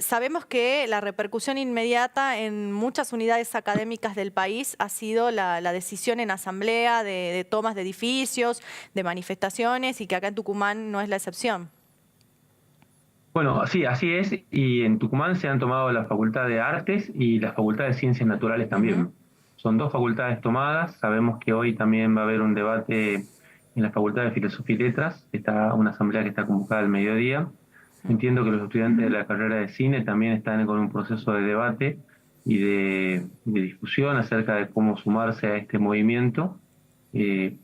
Sabemos que la repercusión inmediata en muchas unidades académicas del país ha sido la decisión en asamblea de tomas de edificios, de manifestaciones, y que acá en Tucumán no es la excepción. Bueno, sí, así es, y en Tucumán se han tomado la Facultad de Artes y la Facultad de Ciencias Naturales Ujú. también. Son dos facultades tomadas. Sabemos que hoy también va a haber un debate en la Facultad de Filosofía y Letras. Está una asamblea que está convocada al mediodía. Entiendo que los estudiantes de la carrera de cine también están con un proceso de debate y de discusión acerca de cómo sumarse a este movimiento. Eh,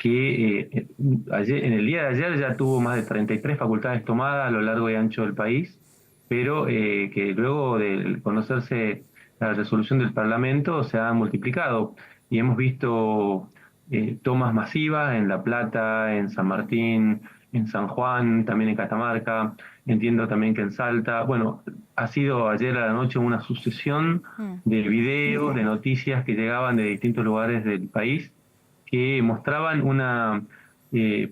en el día de ayer ya tuvo más de 33 facultades tomadas a lo largo y ancho del país, pero que luego de conocerse la resolución del Parlamento se ha multiplicado y hemos visto tomas masivas en La Plata, en San Martín, en San Juan, también en Catamarca, entiendo también que en Salta. Bueno, ha sido ayer a la noche una sucesión Mm. de videos, de noticias que llegaban de distintos lugares del país que mostraban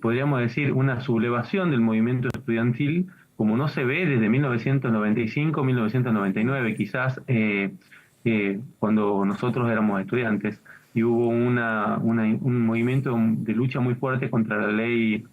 podríamos decir, una sublevación del movimiento estudiantil como no se ve desde 1995, 1999, quizás cuando nosotros éramos estudiantes, y hubo un movimiento de lucha muy fuerte contra la ley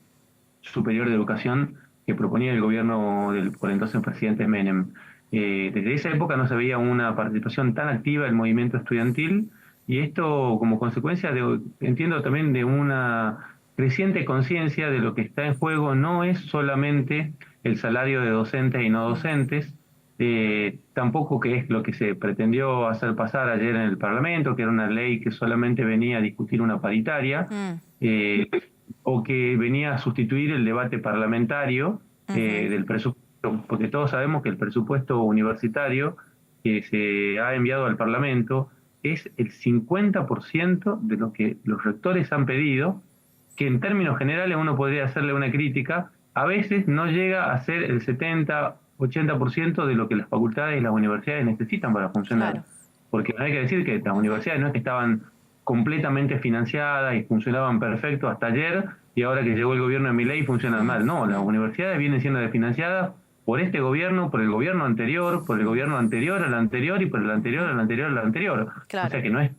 superior de educación que proponía el gobierno del por entonces presidente Menem. Desde esa época no se veía una participación tan activa del movimiento estudiantil y esto como consecuencia entiendo también de una creciente conciencia de lo que está en juego no es solamente el salario de docentes y no Mm. docentes, tampoco que es lo que se pretendió hacer pasar ayer en el Parlamento, que era una ley que solamente venía a discutir una paritaria, Mm. eh, o que venía a sustituir el debate parlamentario Ujú. del presupuesto, porque todos sabemos que el presupuesto universitario que se ha enviado al Parlamento es el 50% de lo que los rectores han pedido, que en términos generales uno podría hacerle una crítica, a veces no llega a ser el 70-80% de lo que las facultades y las universidades necesitan para funcionar. Claro. Porque no hay que decir que las universidades no es que estaban completamente financiadas y funcionaban perfecto hasta ayer y ahora que llegó el gobierno de Milei funcionan Mm. mal. No, las Mm. universidades vienen siendo desfinanciadas por este gobierno, por el gobierno anterior, por el Mm. gobierno anterior al anterior y por el anterior Ujú. al anterior al anterior. O Claro. sea que no es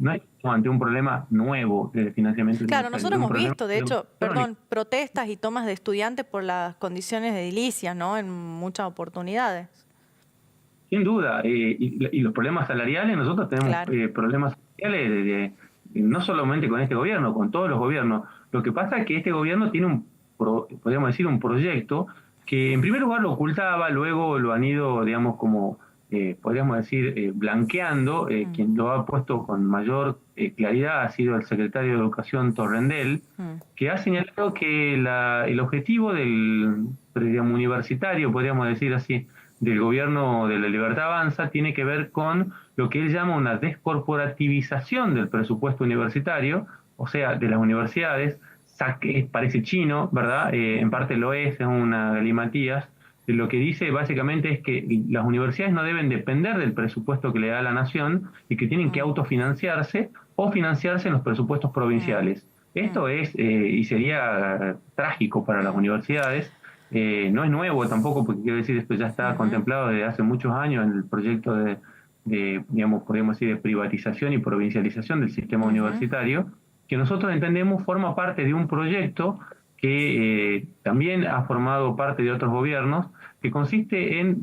ante un problema nuevo de financiamiento Claro, universitario, nosotros es un hemos problema visto, de hecho, crónico. perdón, protestas y tomas de estudiantes por las condiciones edilicias, ¿no? En muchas oportunidades. Sin duda, y los problemas salariales, nosotros tenemos Claro. problemas salariales no solamente con este gobierno, con todos los gobiernos. Lo que pasa es que este gobierno tiene podríamos decir, un proyecto que en primer lugar lo ocultaba, luego lo han ido, digamos, como podríamos decir, blanqueando. Mm. Quien lo ha puesto con mayor claridad ha sido el secretario de Educación Torrendel, Mm. que ha señalado que el objetivo del, digamos, universitario, podríamos decir así, del gobierno de la Libertad Avanza tiene que ver con lo que él llama una descorporativización del presupuesto universitario, o sea, de las universidades. Parece chino, ¿verdad? En parte lo es una galimatías. Lo que dice básicamente es que las universidades no deben depender del presupuesto que le da la nación y que tienen que Mm. autofinanciarse o financiarse en los presupuestos Mm. provinciales. Mm. Esto es, y sería trágico para las Mm. universidades. No es nuevo tampoco, porque quiero decir, esto ya está Ujú. contemplado desde hace muchos años en el proyecto digamos, podríamos decir, de privatización y provincialización del sistema Ujú. universitario, que nosotros entendemos forma parte de un proyecto que también ha formado parte de otros gobiernos, que consiste en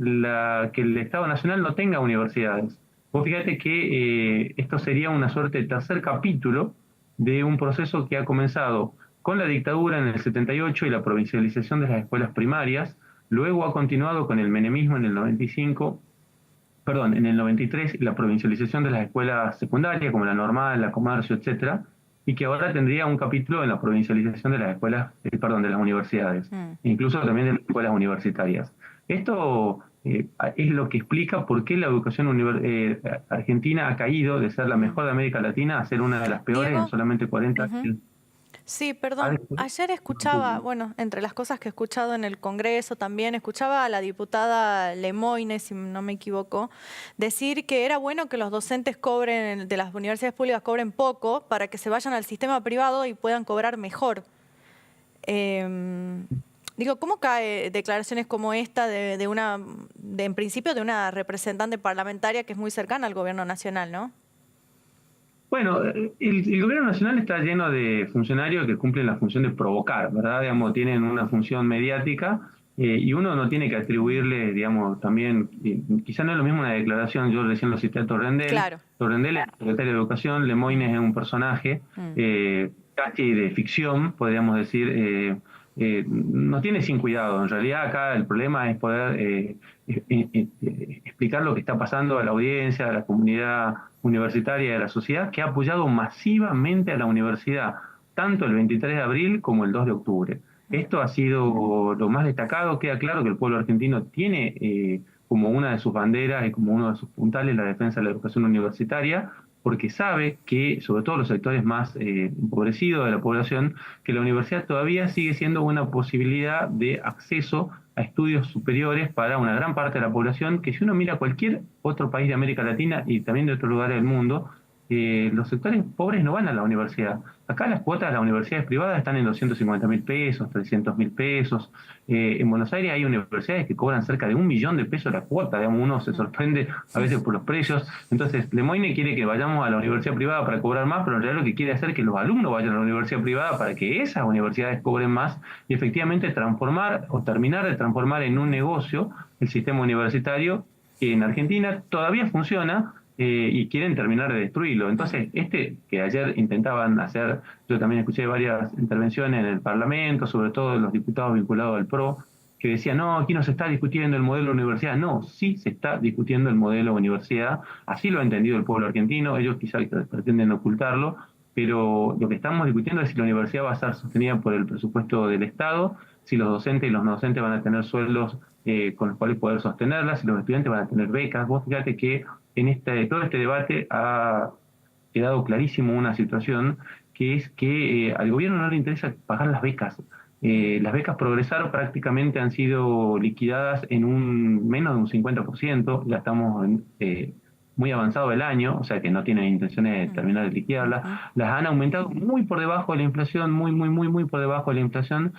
que el Estado Nacional no tenga universidades. Vos fíjate que esto sería una suerte de tercer capítulo de un proceso que ha comenzado con la dictadura en el 78 y la provincialización de las escuelas primarias, luego ha continuado con el menemismo en el 95, perdón, en el 93 la provincialización de las escuelas secundarias como la normal, la comercio, etcétera, y que ahora tendría un capítulo en la provincialización de las escuelas, perdón, de las universidades, Mm. incluso también de las escuelas universitarias. Esto es lo que explica por qué la educación argentina ha caído de ser la Mm. mejor de América Latina a ser una de las peores en Diego. solamente 40 Ujú. años. Sí, Ha perdón. destruido Ayer el sistema escuchaba, público. bueno, entre las cosas que he escuchado en el Congreso también, escuchaba a la diputada Lemoine, si no me equivoco, decir que era bueno que los docentes cobren, de las universidades públicas cobren poco para que se vayan al sistema privado y puedan cobrar mejor. Em, Digo, ¿cómo cae declaraciones como esta en principio, de una representante parlamentaria que es muy cercana al gobierno nacional, ¿no? Bueno, el gobierno nacional está lleno de funcionarios que cumplen la función de provocar, ¿verdad? Digamos, tienen una función mediática y uno no tiene que atribuirle, digamos, también, quizá no es lo mismo una declaración, yo recién lo cité a Torrendel, Claro. Torrendel es secretario de Educación, Lemoyne es un personaje casi de ficción, podríamos decir, nos tiene sin cuidado. En realidad acá el problema es poder explicar lo que está pasando a la audiencia, a la comunidad universitaria y a la sociedad, que ha apoyado masivamente a la universidad, tanto el 23 de abril como el 2 de octubre. Esto ha sido lo más destacado. Queda claro que el pueblo argentino tiene como una de sus banderas y como uno de sus puntales la defensa de la educación universitaria, porque sabe que, sobre todo los sectores más empobrecidos de la población, que la universidad todavía sigue siendo una posibilidad de acceso a estudios superiores para una gran parte de la población, que si uno mira cualquier otro país de América Latina y también de otros lugares del mundo, los sectores pobres no van a la universidad. Acá las cuotas de las universidades privadas están en 250.000 pesos, 300.000 pesos. En Buenos Aires hay universidades que cobran cerca de 1 millón de pesos la cuota. Digamos, uno se sorprende a veces por los precios. Entonces, Lemoyne quiere que vayamos a la universidad privada para cobrar más, pero en realidad lo que quiere hacer es que los alumnos vayan a la universidad privada para que esas universidades cobren más y efectivamente transformar o terminar de transformar en un negocio el sistema universitario que en Argentina todavía funciona, y quieren terminar de destruirlo. Entonces, que ayer intentaban hacer, yo también escuché varias intervenciones en el Parlamento, sobre todo de los diputados vinculados al PRO, que decían, no, aquí no se está discutiendo el modelo de universidad. No, sí se está discutiendo el modelo de universidad, así lo ha entendido el pueblo argentino, ellos quizás pretenden ocultarlo, pero lo que estamos discutiendo es si la universidad va a ser sostenida por el presupuesto del Estado, si los docentes y los no docentes van a tener sueldos con los cuales poder sostenerla, si los estudiantes van a tener becas. Vos fíjate que en todo este debate ha quedado clarísimo una situación, que es que al gobierno no le interesa pagar las becas. Las becas Progresar prácticamente han sido liquidadas en menos de un 50%, ya estamos muy avanzado el año, o sea que no tienen intenciones de terminar de liquidarlas. Las han aumentado muy por debajo de la inflación, muy por debajo de la inflación,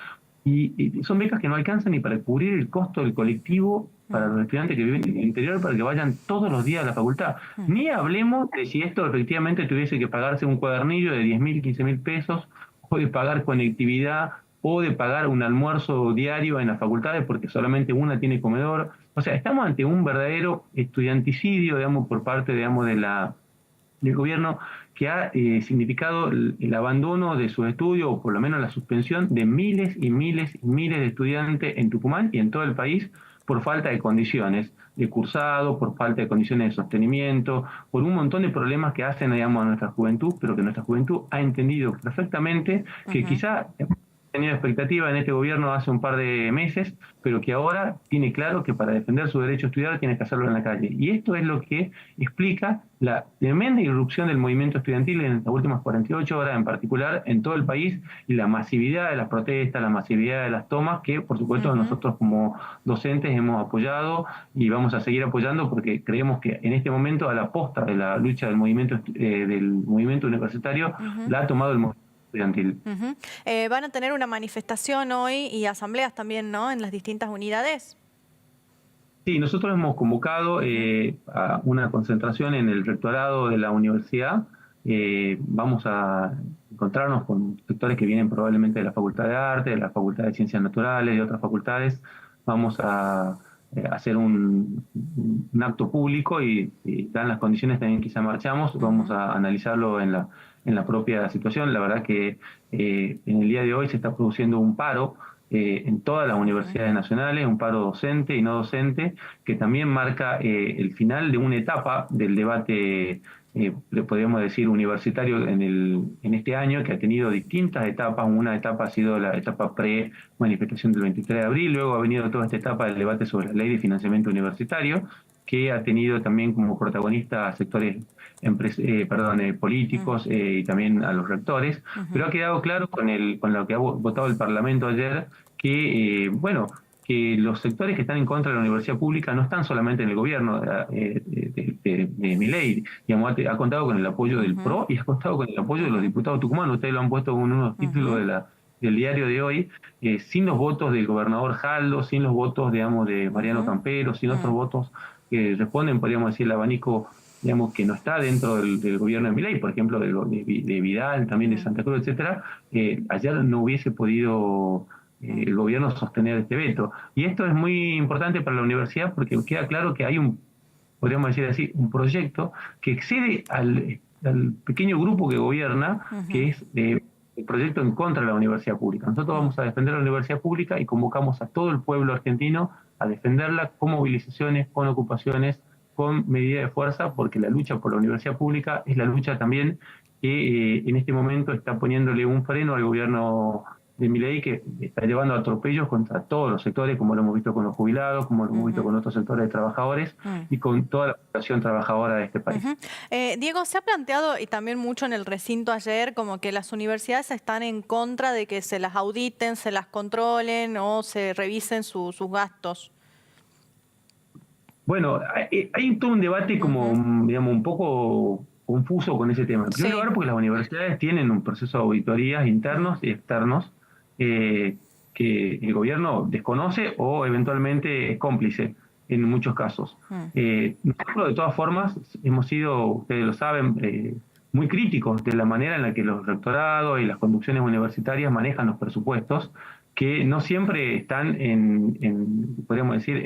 y son becas que no alcanzan ni para cubrir el costo del colectivo para los estudiantes que viven en el interior, para que vayan todos los días a la facultad. Ni hablemos de si esto efectivamente tuviese que pagarse un cuadernillo de 10.000, 15.000 pesos, o de pagar conectividad, o de pagar un almuerzo diario en las facultades porque solamente una tiene comedor. O sea, estamos ante un verdadero estudianticidio, digamos, por parte, digamos, del gobierno, que ha significado el abandono de sus estudios, o por lo menos la suspensión de miles y miles y miles de estudiantes en Tucumán y en todo el país, por falta de condiciones de cursado, por falta de condiciones de sostenimiento, por un montón de problemas que hacen, digamos, a nuestra juventud, pero que nuestra juventud ha entendido perfectamente que quizá tenido expectativa en este gobierno hace un par de meses, pero que ahora tiene claro que para defender su derecho a estudiar tiene que hacerlo en la calle. Y esto es lo que explica la tremenda irrupción del movimiento estudiantil en las últimas 48 horas, en particular en todo el país, y la masividad de las protestas, la masividad de las tomas, que por supuesto nosotros como docentes hemos apoyado y vamos a seguir apoyando, porque creemos que en este momento, a la posta de la lucha del movimiento universitario, la ha tomado el movimiento estudiantil. Van a tener una manifestación hoy y asambleas también, ¿no?, en las distintas unidades. Sí, nosotros hemos convocado a una concentración en el rectorado de la universidad. Vamos a encontrarnos con sectores que vienen probablemente de la Facultad de Arte, de la Facultad de Ciencias Naturales, de otras facultades. Vamos a hacer un acto público y dan las condiciones también quizá marchamos. Vamos a analizarlo en la propia situación. La verdad que en el día de hoy se está produciendo un paro en todas las universidades nacionales, un paro docente y no docente, que también marca el final de una etapa del debate, podríamos decir, universitario en este año, que ha tenido distintas etapas. Una etapa ha sido la etapa pre-manifestación del 23 de abril, luego ha venido toda esta etapa del debate sobre la ley de financiamiento universitario, que ha tenido también como protagonista a sectores políticos y también a los rectores, pero ha quedado claro con lo que ha votado el Parlamento ayer, que que los sectores que están en contra de la universidad pública no están solamente en el gobierno de Milei, digamos, contado con el apoyo del PRO y ha contado con el apoyo de los diputados tucumanos. Ustedes lo han puesto en unos títulos del diario de hoy, sin los votos del gobernador Jaldo, sin los votos, digamos, de Mariano Campero, sin otros votos que responden, podríamos decir, el abanico, digamos, que no está dentro del gobierno de Milei, por ejemplo, de Vidal, también de Santa Cruz, etcétera, ayer no hubiese podido el gobierno sostener este veto. Y esto es muy importante para la universidad porque queda claro que hay podríamos decir así, un proyecto que excede al pequeño grupo que gobierna, que es el proyecto en contra de la universidad pública. Nosotros vamos a defender la universidad pública y convocamos a todo el pueblo argentino a defenderla con movilizaciones, con ocupaciones, con medida de fuerza, porque la lucha por la universidad pública es la lucha también que en este momento está poniéndole un freno al gobierno de Milei, que está llevando atropellos contra todos los sectores, como lo hemos visto con los jubilados, como lo hemos visto con otros sectores de trabajadores y con toda la población trabajadora de este país. Diego, se ha planteado, y también mucho en el recinto ayer, como que las universidades están en contra de que se las auditen, se las controlen o se revisen sus gastos. Bueno, hay todo un debate como, digamos, un poco confuso con ese tema. En primer lugar, porque las universidades tienen un proceso de auditorías internos y externos que el gobierno desconoce o eventualmente es cómplice en muchos casos. Nosotros, de todas formas, hemos sido, ustedes lo saben, muy críticos de la manera en la que los rectorados y las conducciones universitarias manejan los presupuestos, que no siempre están podríamos decir,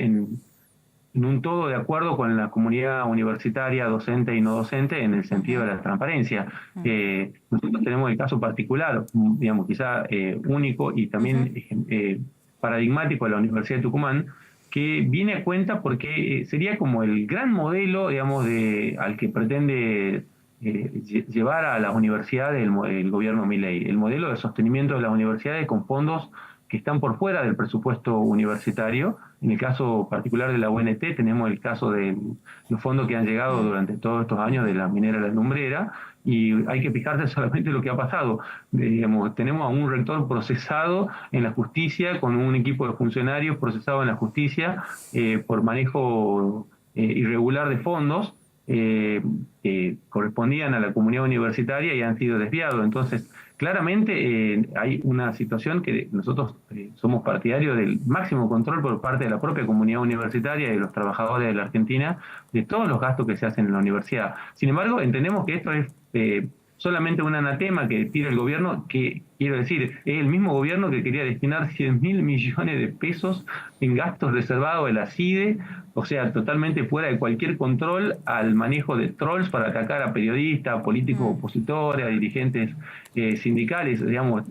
en un todo de acuerdo con la comunidad universitaria, docente y no docente, en el sentido de la transparencia. Nosotros tenemos el caso particular, digamos, quizá único y también paradigmático de la Universidad de Tucumán, que viene a cuenta porque sería como el gran modelo, digamos, al que pretende llevar a las universidades el gobierno Milei, el modelo de sostenimiento de las universidades con fondos que están por fuera del presupuesto universitario. En el caso particular de la UNT tenemos el caso de los fondos que han llegado durante todos estos años de la minera La Lumbrera, y hay que fijarse solamente lo que ha pasado. Digamos, tenemos a un rector procesado en la justicia, con un equipo de funcionarios procesado en la justicia por manejo irregular de fondos que correspondían a la comunidad universitaria y han sido desviados. Entonces, claramente hay una situación que nosotros somos partidarios del máximo control por parte de la propia comunidad universitaria y de los trabajadores de la Argentina de todos los gastos que se hacen en la universidad. Sin embargo, entendemos que esto es solamente un anatema que tira el gobierno, que quiero decir, es el mismo gobierno que quería destinar 100.000 millones de pesos en gastos reservados de la CIDE, o sea, totalmente fuera de cualquier control, al manejo de trolls para atacar a periodistas, a políticos opositores, a dirigentes sindicales. Digamos,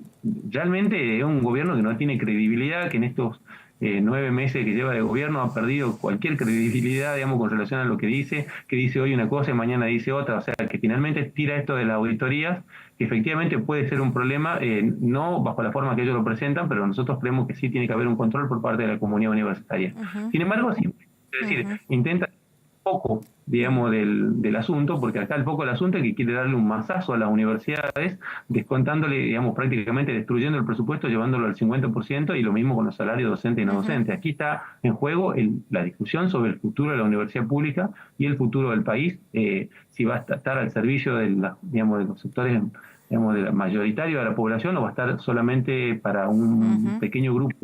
realmente es un gobierno que no tiene credibilidad, que en estos 9 meses que lleva de gobierno ha perdido cualquier credibilidad, digamos, con relación a lo que dice hoy una cosa y mañana dice otra. O sea, que finalmente tira esto de las auditorías, que efectivamente puede ser un problema, no bajo la forma que ellos lo presentan, pero nosotros creemos que sí tiene que haber un control por parte de la comunidad universitaria. Sin embargo, sí, es decir, intenta poco, digamos, del asunto, porque acá el foco del asunto es que quiere darle un mazazo a las universidades, descontándole, digamos, prácticamente destruyendo el presupuesto, llevándolo al 50%, y lo mismo con los salarios docentes y no docentes. Aquí está en juego la discusión sobre el futuro de la universidad pública y el futuro del país, si va a estar al servicio digamos, de los sectores, digamos, mayoritario de la población, o va a estar solamente para un pequeño grupo